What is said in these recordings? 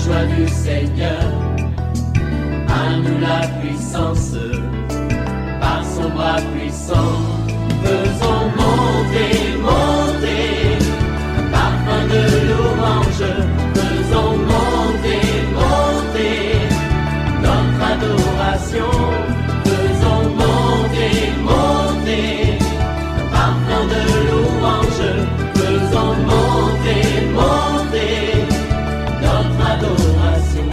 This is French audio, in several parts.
joie du Seigneur, à nous la puissance, par son bras puissant, faisons monter, monter, un parfum de louange, faisons monter, monter, notre adoration, faisons monter, monter, un parfum de louange, faisons monter, monter, notre adoration.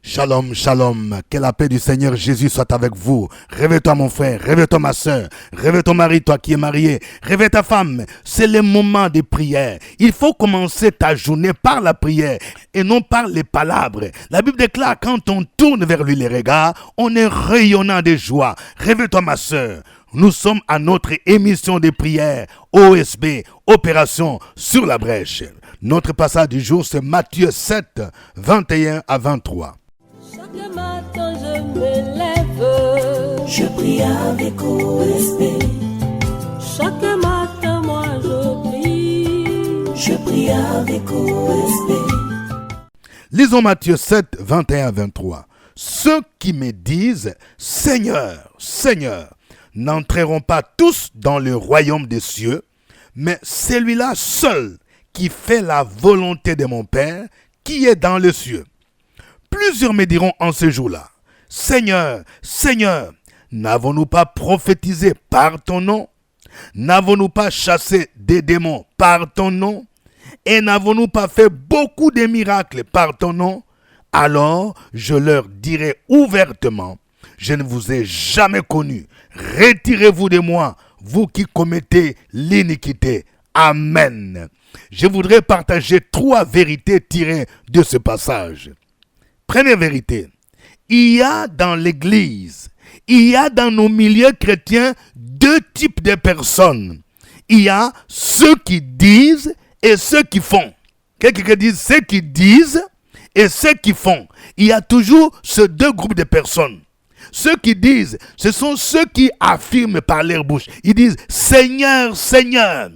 Shalom, shalom, que la paix du Seigneur Jésus soit avec vous. Réveille-toi mon frère, réveille-toi ma soeur, réveille ton mari, toi qui es marié, réveille ta femme. C'est le moment de prière. Il faut commencer ta journée par la prière et non par les palabres. La Bible déclare, quand on tourne vers lui les regards, on est rayonnant de joie. Réveille-toi ma soeur. Nous sommes à notre émission de prière OSB, Opération sur la brèche. Notre passage du jour, c'est Matthieu 7, 21 à 23. Chaque matin je me lève, je prie avec OSB. Chaque matin moi je prie avec OSB. Lisons Matthieu 7, 21 à 23. Ceux qui me disent Seigneur, Seigneur, n'entreront pas tous dans le royaume des cieux, mais celui-là seul qui fait la volonté de mon Père qui est dans les cieux. Plusieurs me diront en ce jour-là, Seigneur, Seigneur, n'avons-nous pas prophétisé par ton nom? N'avons-nous pas chassé des démons par ton nom? Et n'avons-nous pas fait beaucoup de miracles par ton nom? Alors je leur dirai ouvertement, je ne vous ai jamais connu. Retirez-vous de moi, vous qui commettez l'iniquité. Amen. Je voudrais partager 3 vérités tirées de ce passage. Première vérité, il y a dans l'Église, il y a dans nos milieux chrétiens 2 types de personnes. Il y a ceux qui disent et ceux qui font. Quelqu'un dit ceux qui disent et ceux qui font. Il y a toujours ces 2 groupes de personnes. Ceux qui disent, ce sont ceux qui affirment par leur bouche. Ils disent Seigneur, Seigneur.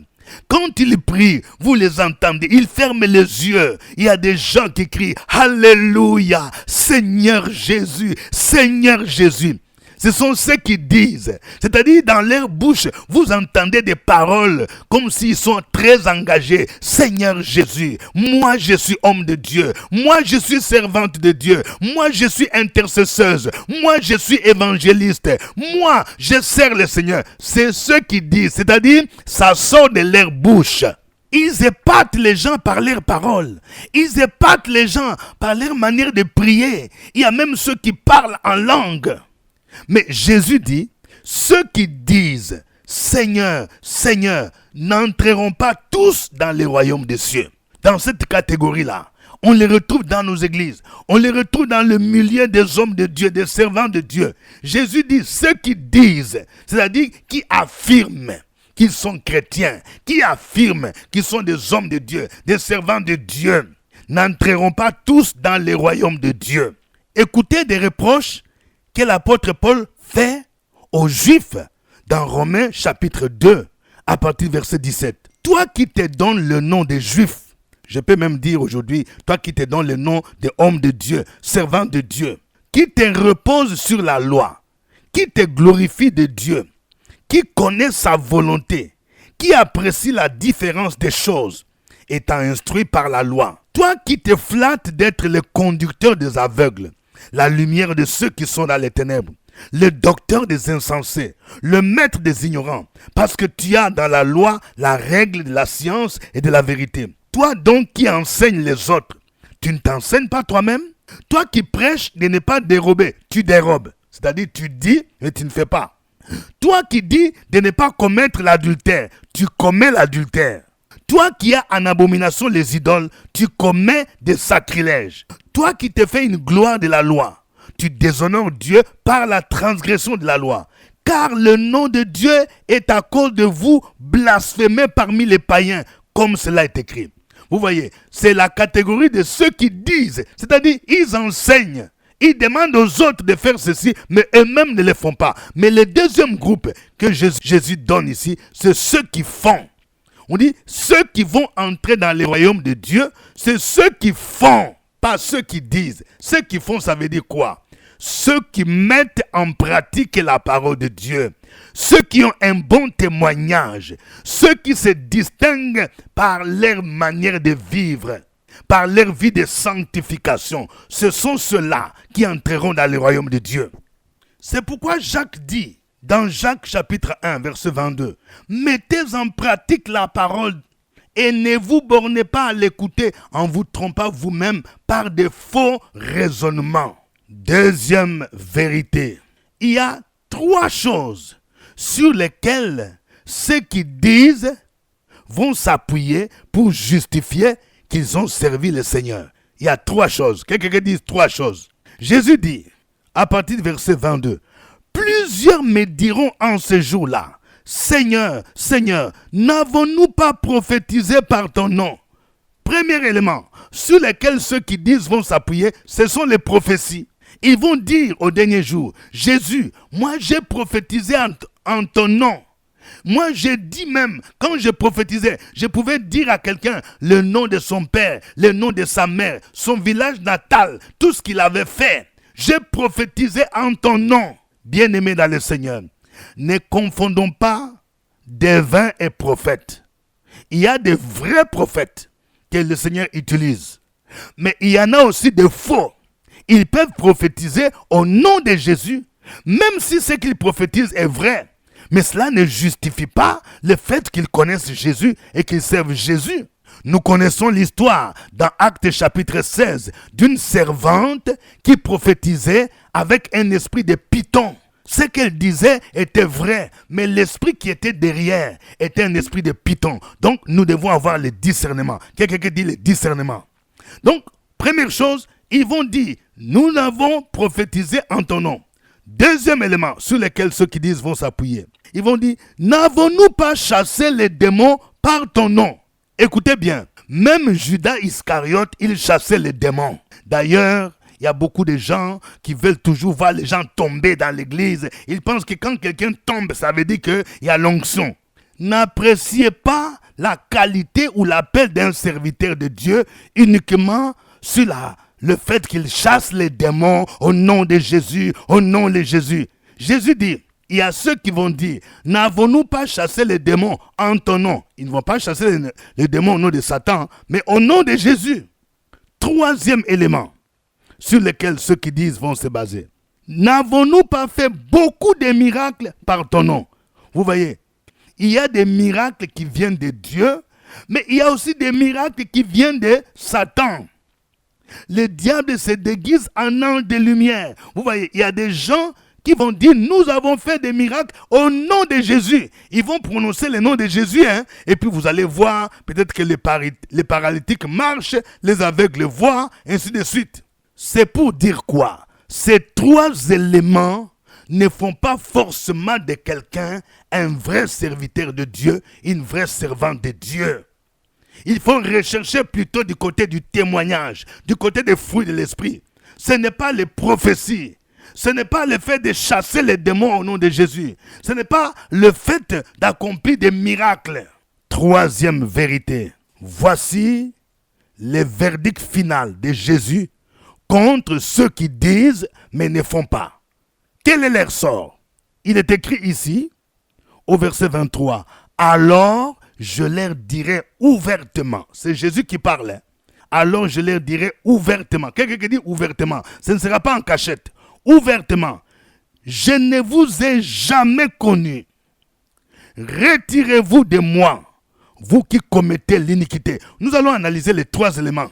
Quand ils prient, vous les entendez, ils ferment les yeux. Il y a des gens qui crient Alléluia, Seigneur Jésus, Seigneur Jésus. Ce sont ceux qui disent, c'est-à-dire dans leur bouche, vous entendez des paroles comme s'ils sont très engagés. Seigneur Jésus, moi je suis homme de Dieu, moi je suis servante de Dieu, moi je suis intercesseuse, moi je suis évangéliste, moi je sers le Seigneur. C'est ceux qui disent, c'est-à-dire ça sort de leur bouche. Ils épatent les gens par leurs paroles. Ils épatent les gens par leur manière de prier. Il y a même ceux qui parlent en langue. Mais Jésus dit, ceux qui disent Seigneur, Seigneur, n'entreront pas tous dans le royaume des cieux. Dans cette catégorie-là, on les retrouve dans nos églises. On les retrouve dans le milieu des hommes de Dieu, des servants de Dieu. Jésus dit, ceux qui disent, c'est-à-dire qui affirment qu'ils sont chrétiens, qui affirment qu'ils sont des hommes de Dieu, des servants de Dieu, n'entreront pas tous dans le royaume de Dieu. Écoutez des reproches que l'apôtre Paul fait aux Juifs dans Romains chapitre 2, à partir du verset 17. Toi qui te donnes le nom des Juifs, je peux même dire aujourd'hui, toi qui te donnes le nom des hommes de Dieu, servants de Dieu, qui te repose sur la loi, qui te glorifie de Dieu, qui connaît sa volonté, qui apprécie la différence des choses, étant instruit par la loi. Toi qui te flattes d'être le conducteur des aveugles, la lumière de ceux qui sont dans les ténèbres, le docteur des insensés, le maître des ignorants, parce que tu as dans la loi la règle de la science et de la vérité. Toi donc qui enseignes les autres, tu ne t'enseignes pas toi-même? Toi qui prêches de ne pas dérober, tu dérobes. C'est-à-dire tu dis mais tu ne fais pas. Toi qui dis de ne pas commettre l'adultère, tu commets l'adultère. Toi qui as en abomination les idoles, tu commets des sacrilèges. Toi qui te fais une gloire de la loi, tu déshonores Dieu par la transgression de la loi. Car le nom de Dieu est à cause de vous blasphémé parmi les païens, comme cela est écrit. Vous voyez, c'est la catégorie de ceux qui disent, c'est-à-dire ils enseignent. Ils demandent aux autres de faire ceci, mais eux-mêmes ne le font pas. Mais le deuxième groupe que Jésus donne ici, c'est ceux qui font. On dit, ceux qui vont entrer dans le royaume de Dieu, c'est ceux qui font, pas ceux qui disent. Ceux qui font, ça veut dire quoi? Ceux qui mettent en pratique la parole de Dieu. Ceux qui ont un bon témoignage. Ceux qui se distinguent par leur manière de vivre, par leur vie de sanctification. Ce sont ceux-là qui entreront dans le royaume de Dieu. C'est pourquoi Jacques dit, dans Jacques chapitre 1, verset 22, « Mettez en pratique la parole et ne vous bornez pas à l'écouter en vous trompant vous-même par de faux raisonnements. » Deuxième vérité, il y a 3 choses sur lesquelles ceux qui disent vont s'appuyer pour justifier qu'ils ont servi le Seigneur. Il y a 3 choses. Quelqu'un dit 3 choses. Jésus dit, à partir du verset 22, « Plusieurs me diront en ce jour-là, Seigneur, Seigneur, n'avons-nous pas prophétisé par ton nom ?» Premier élément sur lequel ceux qui disent vont s'appuyer, ce sont les prophéties. Ils vont dire au dernier jour, Jésus, moi j'ai prophétisé en ton nom. Moi j'ai dit même, quand je prophétisais, je pouvais dire à quelqu'un le nom de son père, le nom de sa mère, son village natal, tout ce qu'il avait fait. J'ai prophétisé en ton nom. Bien-aimés dans le Seigneur, ne confondons pas devins et prophètes. Il y a des vrais prophètes que le Seigneur utilise. Mais il y en a aussi des faux. Ils peuvent prophétiser au nom de Jésus, même si ce qu'ils prophétisent est vrai. Mais cela ne justifie pas le fait qu'ils connaissent Jésus et qu'ils servent Jésus. Nous connaissons l'histoire dans Actes chapitre 16 d'une servante qui prophétisait avec un esprit de python. Ce qu'elle disait était vrai, mais l'esprit qui était derrière était un esprit de python. Donc, nous devons avoir le discernement. Quelqu'un dit le discernement. Donc, première chose, ils vont dire, nous avons prophétisé en ton nom. Deuxième élément sur lequel ceux qui disent vont s'appuyer. Ils vont dire, n'avons-nous pas chassé les démons par ton nom? Écoutez bien, même Judas Iscariote, il chassait les démons. D'ailleurs, il y a beaucoup de gens qui veulent toujours voir les gens tomber dans l'église. Ils pensent que quand quelqu'un tombe, ça veut dire qu'il y a l'onction. N'appréciez pas la qualité ou l'appel d'un serviteur de Dieu uniquement sur le fait qu'il chasse les démons au nom de Jésus, au nom de Jésus. Jésus dit, il y a ceux qui vont dire, n'avons-nous pas chassé les démons en ton nom? Ils ne vont pas chasser les démons au nom de Satan, mais au nom de Jésus. Troisième élément sur lequel ceux qui disent vont se baser. N'avons-nous pas fait beaucoup de miracles par ton nom? Vous voyez, il y a des miracles qui viennent de Dieu, mais il y a aussi des miracles qui viennent de Satan. Le diable se déguise en ange de lumière. Vous voyez, il y a des gens qui vont dire, nous avons fait des miracles au nom de Jésus. Ils vont prononcer le nom de Jésus, et puis vous allez voir, peut-être que les paralytiques marchent, les aveugles voient, ainsi de suite. C'est pour dire quoi? Ces 3 éléments ne font pas forcément de quelqu'un un vrai serviteur de Dieu, une vraie servante de Dieu. Il faut rechercher plutôt du côté du témoignage, du côté des fruits de l'esprit. Ce n'est pas les prophéties. Ce n'est pas le fait de chasser les démons au nom de Jésus. Ce n'est pas le fait d'accomplir des miracles. Troisième vérité. Voici le verdict final de Jésus contre ceux qui disent mais ne font pas. Quel est leur sort? Il est écrit ici, au verset 23, « Alors je leur dirai ouvertement. » C'est Jésus qui parle. Alors je leur dirai ouvertement. Quelqu'un qui dit ouvertement, ce ne sera pas en cachette. Ouvertement. Je ne vous ai jamais connu. Retirez-vous de moi, vous qui commettez l'iniquité. Nous allons analyser les 3 éléments.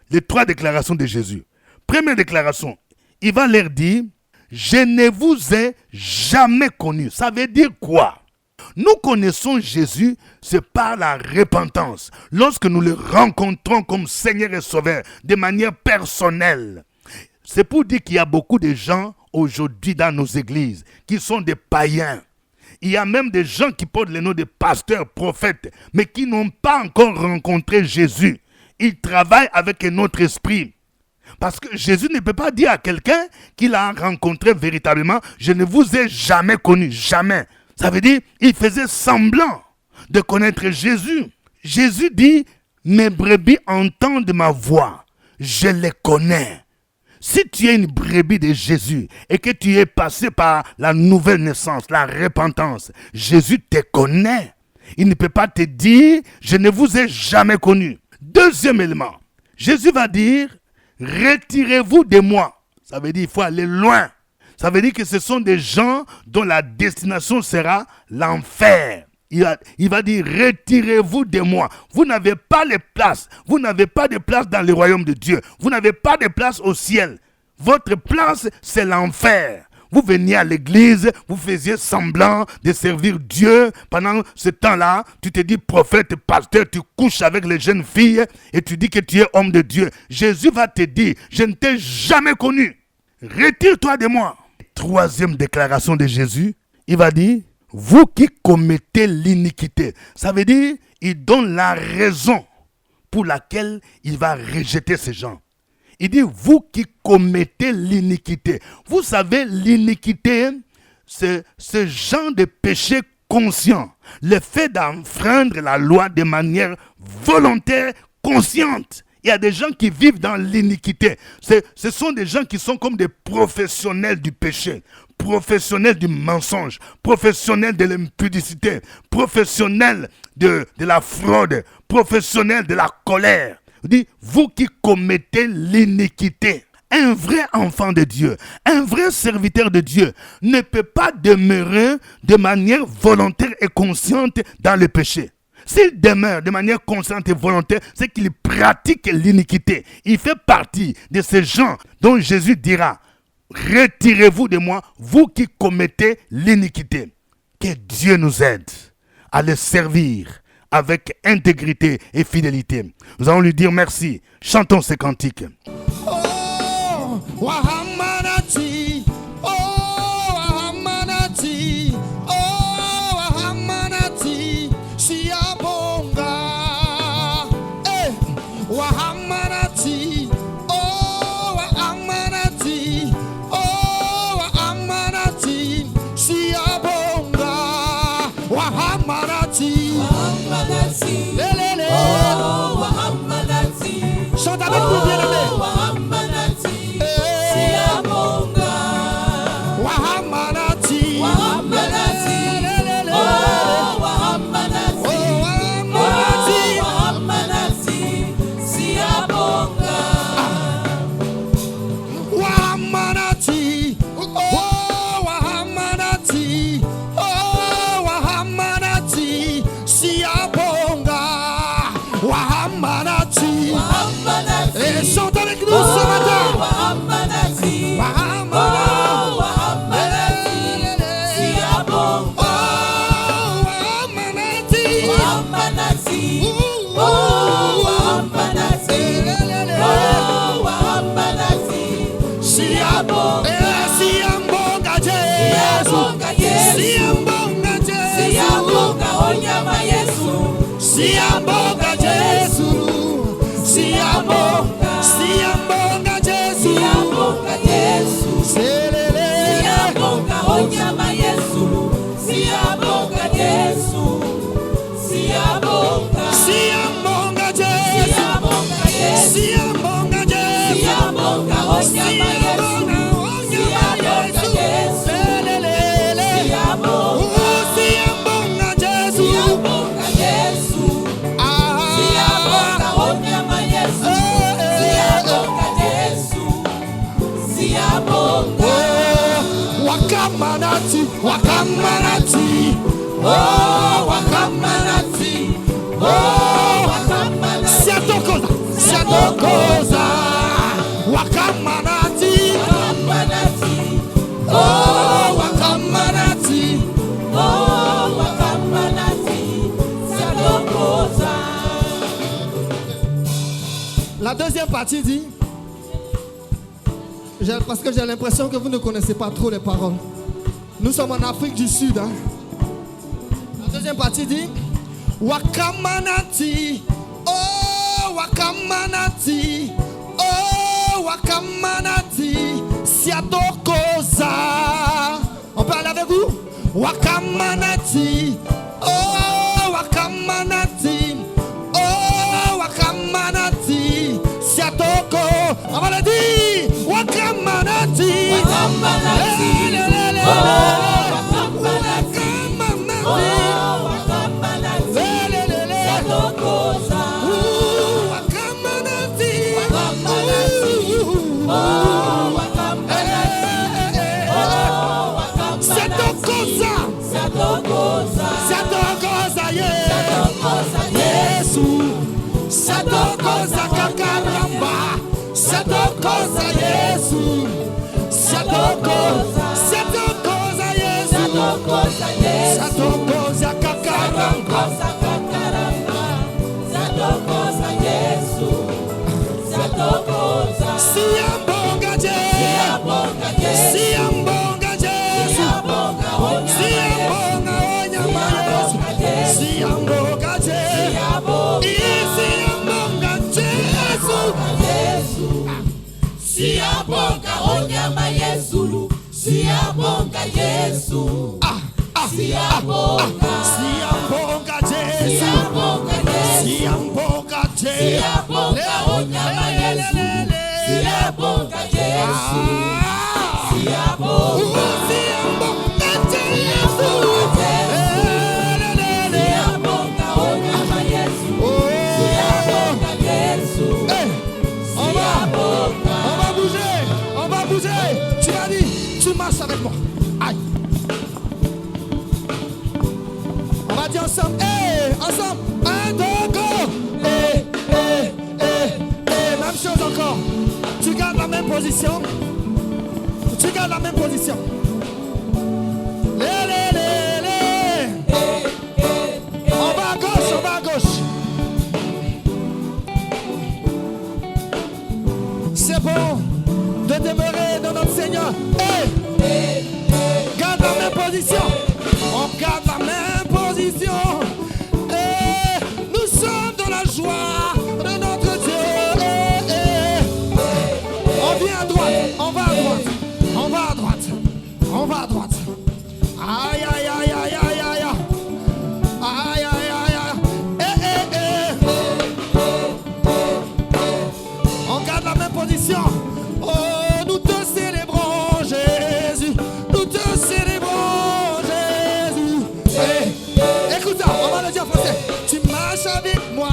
Les 3 déclarations de Jésus. Première déclaration, il va leur dire, je ne vous ai jamais connu. Ça veut dire quoi? Nous connaissons Jésus, c'est par la repentance. Lorsque nous le rencontrons comme Seigneur et Sauveur, de manière personnelle. C'est pour dire qu'il y a beaucoup de gens aujourd'hui dans nos églises qui sont des païens. Il y a même des gens qui portent le nom de pasteurs, prophètes, mais qui n'ont pas encore rencontré Jésus. Ils travaillent avec un autre esprit. Parce que Jésus ne peut pas dire à quelqu'un qu'il a rencontré véritablement, je ne vous ai jamais connu, jamais. Ça veut dire, il faisait semblant. de connaître Jésus. Jésus dit, mes brebis entendent ma voix, je les connais. Si tu es une brebis de Jésus et que tu es passé par la nouvelle naissance, la repentance, Jésus te connaît. Il ne peut pas te dire, je ne vous ai jamais connu. Deuxième élément, Jésus va dire, retirez-vous de moi. Ça veut dire qu'il faut aller loin. Ça veut dire que ce sont des gens dont la destination sera l'enfer. Il va dire, retirez-vous de moi. Vous n'avez pas de place. Vous n'avez pas de place dans le royaume de Dieu. Vous n'avez pas de place au ciel. Votre place, c'est l'enfer. Vous veniez à l'église, vous faisiez semblant de servir Dieu. Pendant ce temps-là, tu te dis prophète, pasteur, tu couches avec les jeunes filles et tu dis que tu es homme de Dieu. Jésus va te dire, je ne t'ai jamais connu. Retire-toi de moi. Troisième déclaration de Jésus, il va dire, vous qui commettez l'iniquité. Ça veut dire, il donne la raison pour laquelle il va rejeter ces gens. Il dit, vous qui commettez l'iniquité. Vous savez, l'iniquité, c'est ce genre de péché conscient. Le fait d'enfreindre la loi de manière volontaire, consciente. Il y a des gens qui vivent dans l'iniquité. Ce sont des gens qui sont comme des professionnels du péché, professionnels du mensonge, professionnels de l'impudicité, professionnels de la fraude, professionnels de la colère. Il dit, vous qui commettez l'iniquité. Un vrai enfant de Dieu, un vrai serviteur de Dieu ne peut pas demeurer de manière volontaire et consciente dans le péché. S'il demeure de manière consciente et volontaire, c'est qu'il pratique l'iniquité. Il fait partie de ces gens dont Jésus dira, retirez-vous de moi, vous qui commettez l'iniquité. Que Dieu nous aide à le servir avec intégrité et fidélité. Nous allons lui dire merci. Chantons ces cantiques. Oh, Wahamanati, oh, Wahamanati, oh, Wahamanati, Siabonga, eh, Wahamanati, oh, Wahamanati, oh, Wahamanati, Siabonga, Wahamanati, lelele, Oh, Wahamanati, chante avec nous bien aimé. Wahamanati, Siabonga, Wahamanati, Wahamanati, lelele, oh, Wahamanati, Wahamanati, Wahamanati, Siabonga, Wahamanati, oh, Wahamanati, oh, Wahamanati, Siabonga, Wahamanati. Et chante avec nous ce matin. Wahamanati, Wahamanati, oh, Wahamanati, Siabonga, oh, Wahamanati, Wahamanati, oh, Wahamanati, oh, Wahamanati, Siabonga, Siabonga Jesu, Siabonga Yesu, Siabonga Jesu, Siabonga onyama Yesu, Siabonga Jesu, Siabonga, Siabonga Jesu, Siabonga Yesu, Selele, Siabonga onyama Yesu, Siabonga Yesu, Siabonga, Siabonga Jesu, Siabonga Yesu, Siabonga Jesu, Siabonga onyama Yesu, Siabonga Yesu, Selele, Siabonga, Siabonga Jesu, Siabonga Yesu, Siabonga onyama Yesu, Siabonga Yesu, Siabonga, Wakamanati, Wakamanati, oh, Wakamanati, oh, Wahamanati, Siatokoza, Wakamanati, Wahamanati, oh, Wakamanati, oh, Wahamanati, Siatokoza. La deuxième partie dit, parce que j'ai l'impression que vous ne connaissez pas trop les paroles. Nous sommes en Afrique du Sud. Hein? La deuxième partie dit, Wakamanati, oh, Wakamanati, oh, Wakamanati, Siatokoza. On peut aller avec vous? Wakamanati, oh, Wakamanati. On va le dire. Wakamanati. Wakamanati. Lelelele. Oh, Wakamanati. Oh, Wakamanati. Lelelele. Sadokoza. Wakamanati. Wakamanati. Oh, Wakamanati. Oh, Wakamanati. Sadokoza. Sadokoza. Sadokoza, yeah. Sadokoza, Yesu. Sadokoza kakaramba. Sadokoza Yesu. Sadokoza. Sadokoza Yesu. Sadokoza, Yesu. Sadokoza kakaramba. Sadokoza, Sadokoza, Yesu. Sadokoza. Siambonga Jesu. Siambonga Yesu. Siambonga Jesu. Siambonga onyama Siambonga onyama Yesu. Siambonga Jesu. Siambonga Jesu. Yesu. Siambonga onyama Yesu. Siambonga Yesu. Siambonga. Siambonga Jesu. Siambonga Yesu. Siambonga Jesu. Siambonga onyama Yesu. Siambonga Yesu. Siambonga. Siambonga Jesu. Siambonga onyama Yesu. Siambonga Yesu. On va bouger. Tu as dit, tu marches avec moi. Aïe. On va dire ensemble. Ensemble. 1, 2, go. Même chose encore. Tu gardes la même position. Tu gardes la même position. On va à gauche, on va à gauche. C'est bon de demeurer dans notre Seigneur. Garde la même position. On garde la même position. Nous sommes dans la joie de notre Dieu. On vient à droite, on va à droite, on va à droite, on va à droite. Aïe, aïe, aïe, aïe, aïe, aïe. Aïe, aïe, aïe, aïe. On garde la même position. Oh, nous te célébrons, Jésus. Nous te célébrons, Jésus. Écoute ça, on va le dire en français. Tu marches avec moi.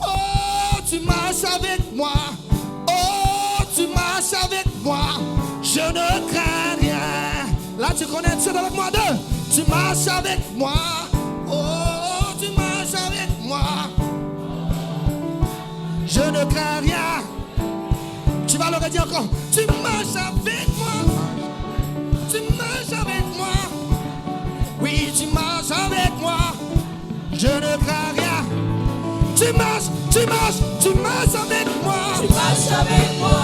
Oh, tu marches avec moi. Oh, tu marches avec moi. Je ne crains rien. Là, tu connais, tu es avec moi deux. Tu marches avec moi. Oh, tu marches avec moi. Je ne crains rien. Tu vas le redire encore. Tu marches avec moi. Tu marches avec moi. Oui, tu marches avec moi. Je ne crains rien. Tu marches, tu marches, tu marches avec moi. Tu marches avec moi.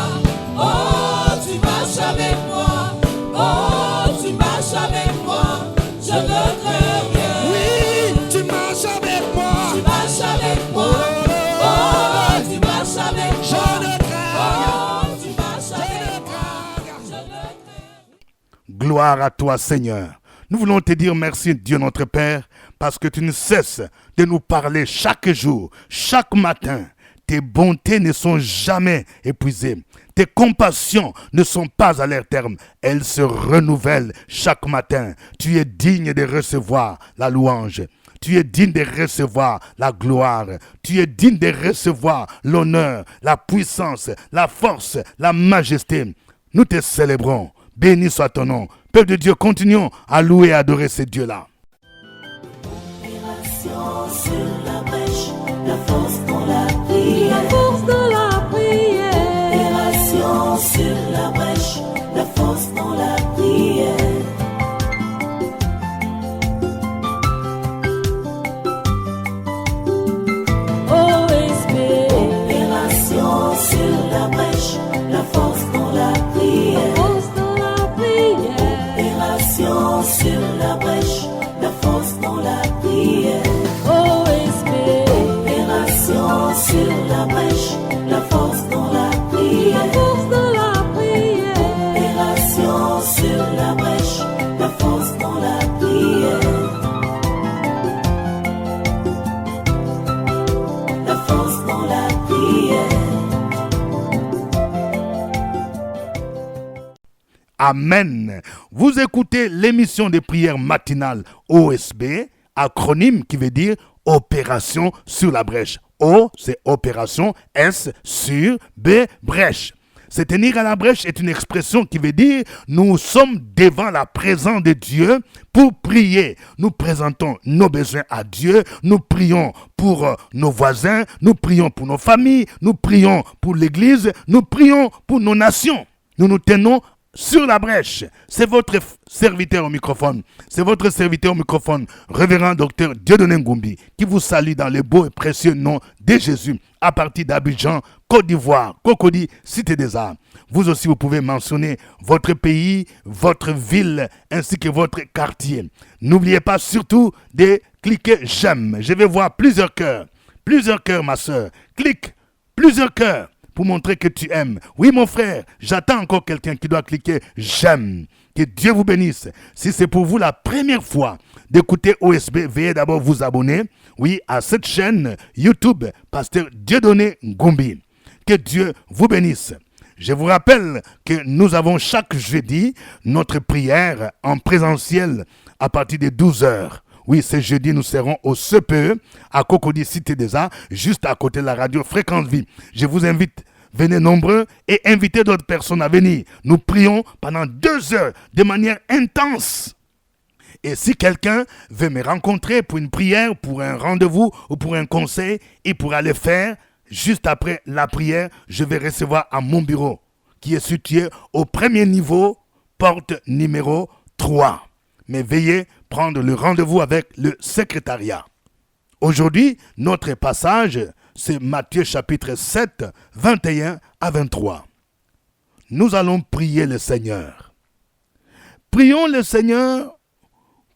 Oh, tu marches avec moi. Oh, tu marches avec moi. Je ne crains rien. Oui, tu marches avec moi. Tu marches avec moi. Oh, tu marches avec moi. Je ne crains rien. Oh, tu marches avec moi. Je ne crains rien. Gloire à toi, Seigneur. Nous voulons te dire merci, Dieu notre Père, parce que tu ne cesses de nous parler chaque jour, chaque matin. Tes bontés ne sont jamais épuisées. Tes compassions ne sont pas à leur terme. Elles se renouvellent chaque matin. Tu es digne de recevoir la louange. Tu es digne de recevoir la gloire. Tu es digne de recevoir l'honneur, la puissance, la force, la majesté. Nous te célébrons. Béni soit ton nom. Peuple de Dieu, continuons à louer et adorer ce Dieu-là. Opération sur la brèche, la force dans la prière. La force de la prière. Opération sur la brèche, la force dans la prière. OSP. Opération sur la brèche, la force dans la prière. Force de la prière. Opération sur la brèche, la force dans la prière. OSP. Opération sur la brèche, la force dans la La prière. force de la prière. Opération sur la brèche, la force dans la prière. La force dans la prière. Amen. Vous écoutez l'émission de prière matinale OSB, acronyme qui veut dire Opération sur la brèche. O, c'est opération, S sur B, brèche. Se tenir à la brèche est une expression qui veut dire nous sommes devant la présence de Dieu pour prier. Nous présentons nos besoins à Dieu, nous prions pour nos voisins, nous prions pour nos familles, nous prions pour l'Église, nous prions pour nos nations. Nous nous tenons sur la brèche. C'est votre serviteur au microphone. C'est votre serviteur au microphone, révérend docteur Dieudonné Ngumbi, qui vous salue dans le beau et précieux nom de Jésus, à partir d'Abidjan, Côte d'Ivoire, Cocody, Cité des Arts. Vous aussi, vous pouvez mentionner votre pays, votre ville, ainsi que votre quartier. N'oubliez pas surtout de cliquer j'aime. Je vais voir plusieurs cœurs, ma soeur. Clique, plusieurs cœurs, pour montrer que tu aimes. Oui, mon frère, j'attends encore quelqu'un qui doit cliquer j'aime. Que Dieu vous bénisse. Si c'est pour vous la première fois d'écouter OSB, veuillez d'abord vous abonner, oui, à cette chaîne YouTube, Pasteur Dieudonné Ngumbi. Que Dieu vous bénisse. Je vous rappelle que nous avons chaque jeudi notre prière en présentiel à partir de 12h. Oui, ce jeudi, nous serons au CPE, à Cocody, Cité des Arts, juste à côté de la radio Fréquence Vie. Je vous invite, venez nombreux et invitez d'autres personnes à venir. Nous prions pendant 2 heures de manière intense. Et si quelqu'un veut me rencontrer pour une prière, pour un rendez-vous ou pour un conseil, il pourra le faire. Juste après la prière, je vais recevoir à mon bureau, qui est situé au premier niveau, porte numéro 3. Mais veuillez prendre le rendez-vous avec le secrétariat. Aujourd'hui, notre passage, c'est Matthieu chapitre 7, 21 à 23. Nous allons prier le Seigneur. Prions le Seigneur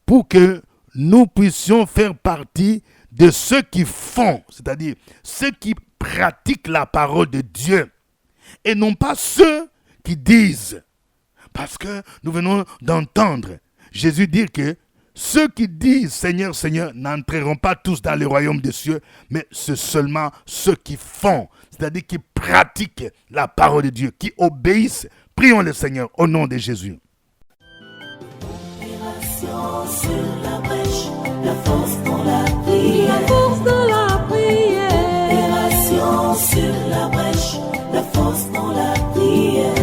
pour que nous puissions faire partie de ceux qui font, c'est-à-dire ceux qui pratiquent la parole de Dieu, et non pas ceux qui disent. Parce que nous venons d'entendre Jésus dire que ceux qui disent Seigneur, Seigneur n'entreront pas tous dans le royaume des cieux, mais c'est seulement ceux qui font, c'est-à-dire qui pratiquent la parole de Dieu, qui obéissent. Prions le Seigneur au nom de Jésus. Opération sur la brèche, la force dans la prière. La force de la prière. Opération sur la brèche, la force dans la prière.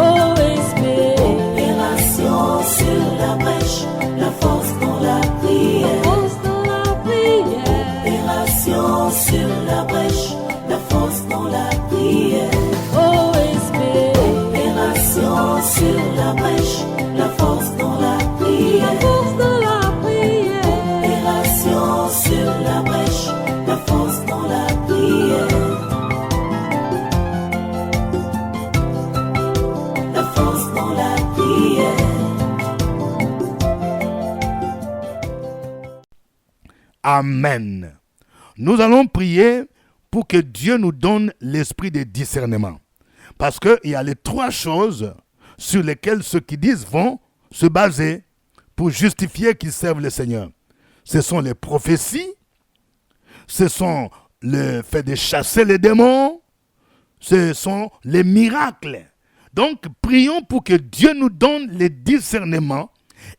Opération sur la brèche, la force dans la prière. Force de la prière. Opération sur la brèche, la force dans la prière. OSB. Opération sur la brèche, la force dans la prière. Force de la prière. Opération sur la brèche, la force dans la prière. La force dans la prière. Amen. Nous allons prier pour que Dieu nous donne l'esprit de discernement. Parce qu'il y a les 3 choses sur lesquelles ceux qui disent vont se baser pour justifier qu'ils servent le Seigneur. Ce sont les prophéties, ce sont le fait de chasser les démons, ce sont les miracles. Donc, prions pour que Dieu nous donne le discernement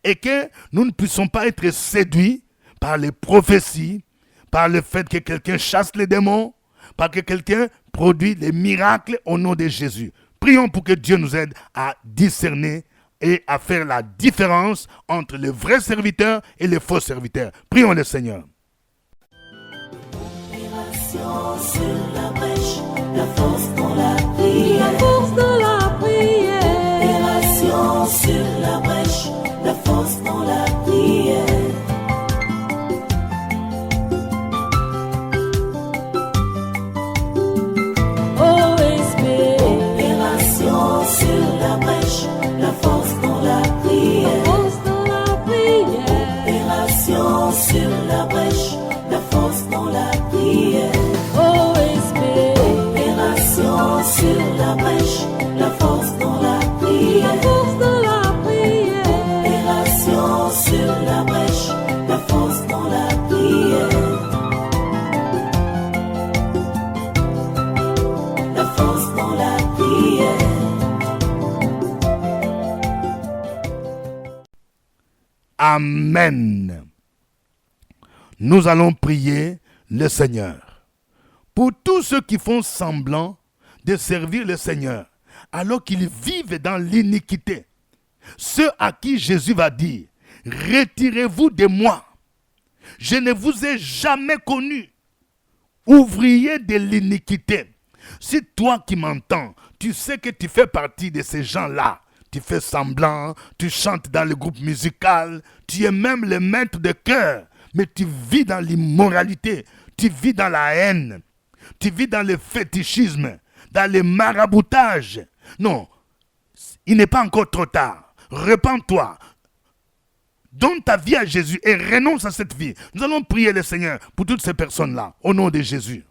et que nous ne puissions pas être séduits par les prophéties, par le fait que quelqu'un chasse les démons, par que quelqu'un produit les miracles au nom de Jésus. Prions pour que Dieu nous aide à discerner et à faire la différence entre les vrais serviteurs et les faux serviteurs. Prions le Seigneur. Opération sur la brèche, la force dans la prière. La force de la prière. Opération sur la brèche, la force dans la prière. OSB. Opération sur la brèche, la force dans la prière. Force de la prière. Opération sur la brèche, la force dans la prière. OSB. Opération sur la brèche, la force dans la prière. Force de la prière. Opération sur la brèche, Amen. Nous allons prier le Seigneur. Pour tous ceux qui font semblant de servir le Seigneur, alors qu'ils vivent dans l'iniquité, ceux à qui Jésus va dire, retirez-vous de moi, je ne vous ai jamais connu, ouvriers de l'iniquité. Si toi qui m'entends, tu sais que tu fais partie de ces gens-là, tu fais semblant, tu chantes dans le groupe musical, tu es même le maître de cœur, mais tu vis dans l'immoralité, tu vis dans la haine, tu vis dans le fétichisme, dans le maraboutage. Non, il n'est pas encore trop tard. Repends-toi. Donne ta vie à Jésus et renonce à cette vie. Nous allons prier le Seigneur pour toutes ces personnes-là, au nom de Jésus.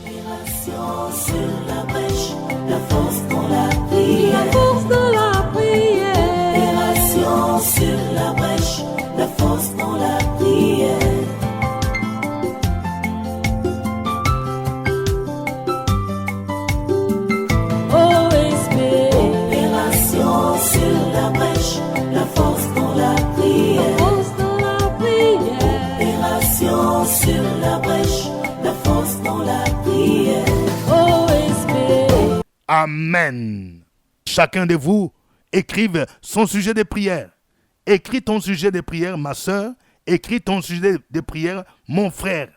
Opération sur la brèche, la force dans la prière. La force dans la prière. Opération sur la brèche, la force dans la prière. OSB. Opération sur la brèche, la force dans la prière. Force dans la prière. Opération sur la brèche, la force dans la prière. OSB. Amen. Chacun de vous écrive son sujet de prière. Écris ton sujet de prière, ma soeur. Écris ton sujet de prière, mon frère,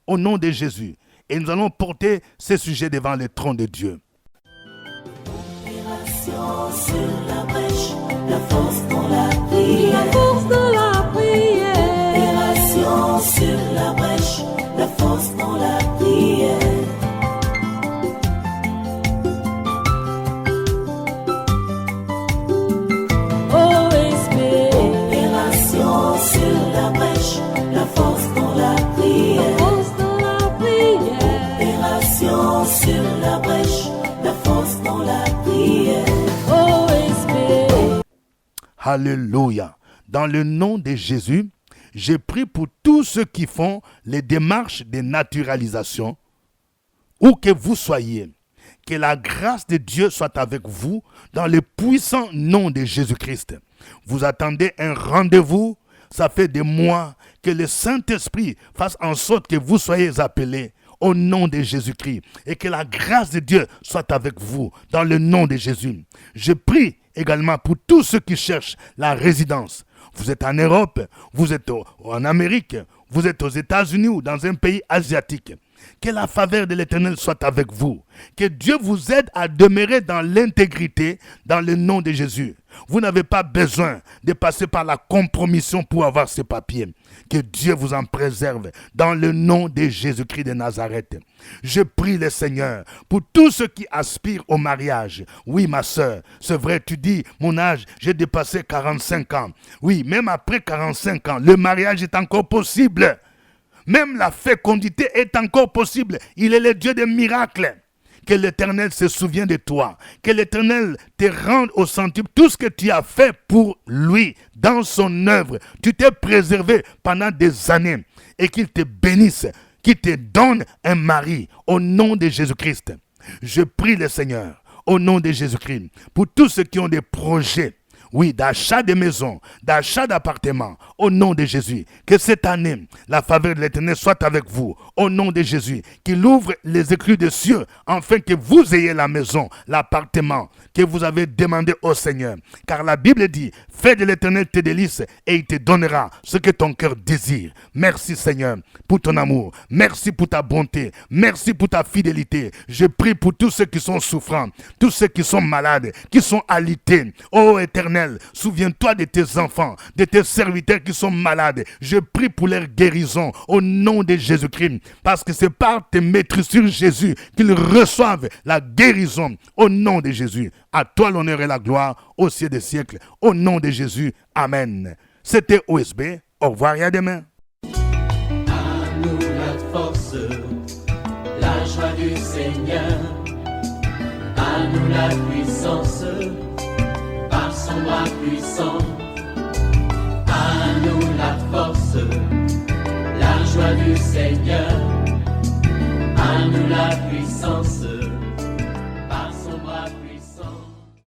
au nom de Jésus. Et nous allons porter ce sujet devant le trône de Dieu. Opération sur la brèche, la force dans la prière. La force dans la prière. Opération sur la brèche, la force dans la prière. OSB. Opération sur la brèche, la force dans la prière. Force dans la prière. Opération sur la brèche, la force dans la prière. OSB. Alléluia. Dans le nom de Jésus, je prie pour tous ceux qui font les démarches de naturalisation, où que vous soyez. Que la grâce de Dieu soit avec vous dans le puissant nom de Jésus-Christ. Vous attendez un rendez-vous, ça fait des mois que le Saint-Esprit fasse en sorte que vous soyez appelés au nom de Jésus-Christ et que la grâce de Dieu soit avec vous dans le nom de Jésus. Je prie également pour tous ceux qui cherchent la résidence. Vous êtes en Europe, vous êtes en Amérique, vous êtes aux États-Unis ou dans un pays asiatique. Que la faveur de l'Éternel soit avec vous. Que Dieu vous aide à demeurer dans l'intégrité dans le nom de Jésus. Vous n'avez pas besoin de passer par la compromission pour avoir ces papiers. Que Dieu vous en préserve dans le nom de Jésus-Christ de Nazareth. Je prie le Seigneur pour tous ceux qui aspirent au mariage. Oui, ma soeur, c'est vrai, tu dis, mon âge, j'ai dépassé 45 ans. Oui, même après 45 ans, le mariage est encore possible. Même la fécondité est encore possible. Il est le Dieu des miracles. Que l'Éternel se souvienne de toi. Que l'Éternel te rende au centuple tout ce que tu as fait pour lui dans son œuvre. Tu t'es préservé pendant des années. Et qu'il te bénisse, qu'il te donne un mari au nom de Jésus-Christ. Je prie le Seigneur au nom de Jésus-Christ pour tous ceux qui ont des projets. Oui, d'achat de maisons, d'achat d'appartements, au nom de Jésus. Que cette année, la faveur de l'Éternel soit avec vous, au nom de Jésus. Qu'il ouvre les écluses des cieux, afin que vous ayez la maison, l'appartement que vous avez demandé au Seigneur. Car la Bible dit, fais de l'Éternel tes délices, et il te donnera ce que ton cœur désire. Merci Seigneur pour ton amour. Merci pour ta bonté. Merci pour ta fidélité. Je prie pour tous ceux qui sont souffrants, tous ceux qui sont malades, qui sont alités. Ô Éternel, souviens-toi de tes enfants, de tes serviteurs qui sont malades. Je prie pour leur guérison au nom de Jésus-Christ. Parce que c'est par tes maîtrisures Jésus qu'ils reçoivent la guérison au nom de Jésus. À toi l'honneur et la gloire au ciel des siècles. Au nom de Jésus. Amen. C'était OSB. Au revoir et à demain. À nous la force, la joie du Seigneur. À nous la puissance, par son bras puissant. À nous la force, la joie du Seigneur. À nous la puissance,